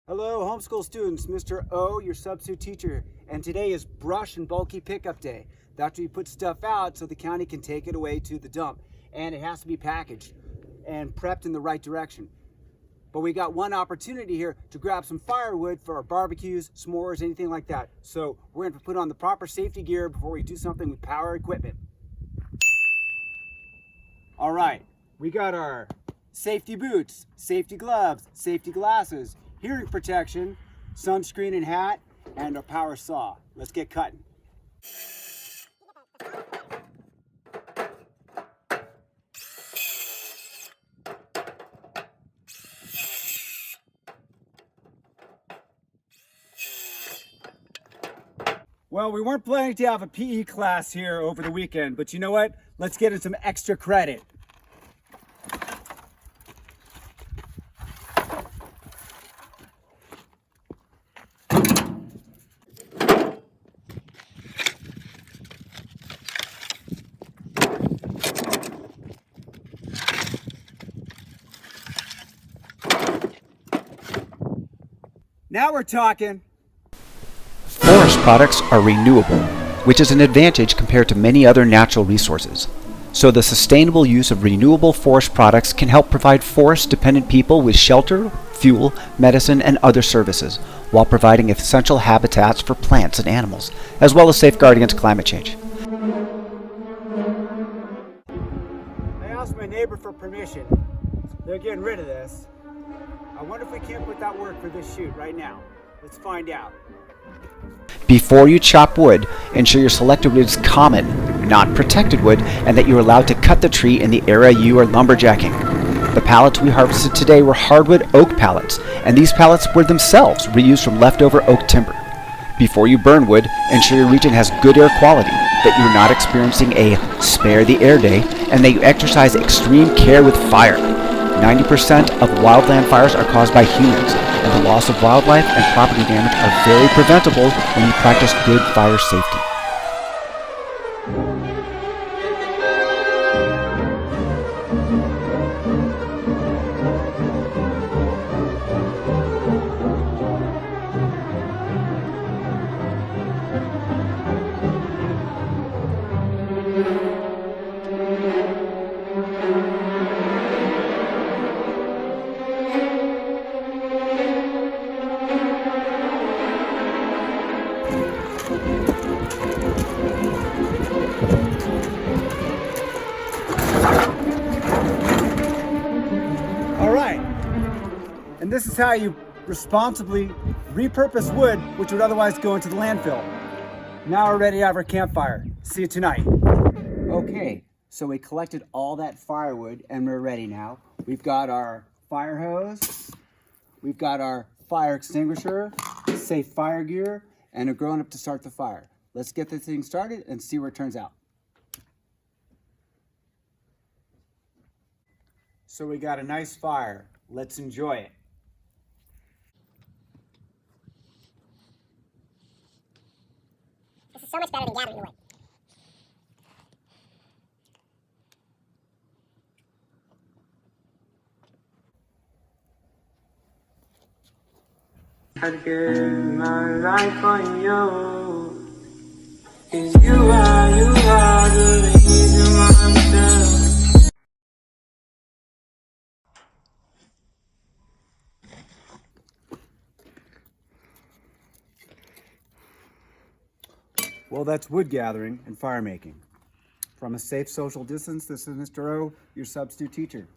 Hello, homeschool students. Mr. O, your substitute teacher, and today is brush and bulky pickup day. That's where you put stuff out so the county can take it away to the dump, and it has to be packaged and prepped in the right direction. But we got one opportunity here to grab some firewood for our barbecues, s'mores, anything like that. So we're going to put on the proper safety gear before we do something with power equipment. All right, we got our safety boots, safety gloves, safety glasses, hearing protection, sunscreen and hat, and a power saw. Let's get cutting. Well, we weren't planning to have a PE class here over the weekend, but you know what? Let's get in some extra credit. Now we're talking. Forest products are renewable, which is an advantage compared to many other natural resources. So the sustainable use of renewable forest products can help provide forest-dependent people with shelter, fuel, medicine, and other services, while providing essential habitats for plants and animals, as well as safeguard against climate change. I asked my neighbor for permission. They're getting rid of this. I wonder if we can't put that work for this shoot right now. Let's find out. Before you chop wood, ensure your selected wood is common, not protected wood, and that you are allowed to cut the tree in the area you are lumberjacking. The pallets we harvested today were hardwood oak pallets, and these pallets were themselves reused from leftover oak timber. Before you burn wood, ensure your region has good air quality, that you are not experiencing a spare the air day, and that you exercise extreme care with fire. 90% of wildland fires are caused by humans, and the loss of wildlife and property damage are very preventable when you practice good fire safety. All right, and this is how you responsibly repurpose wood which would otherwise go into the landfill. Now we're ready to have our campfire. See you tonight. Okay, so we collected all that firewood and we're ready now. We've got our fire hose, we've got our fire extinguisher, safe fire gear, and a grown-up to start the fire. Let's get this thing started and see where it turns out. So we got a nice fire. Let's enjoy it. This is so much better than gathering the wood. I'd give my life on you. 'Cause you are the reason why I'm still. Well, that's wood gathering and fire making. From a safe social distance, this is Mr. O, your substitute teacher,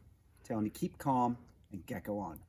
telling you keep calm and get go on.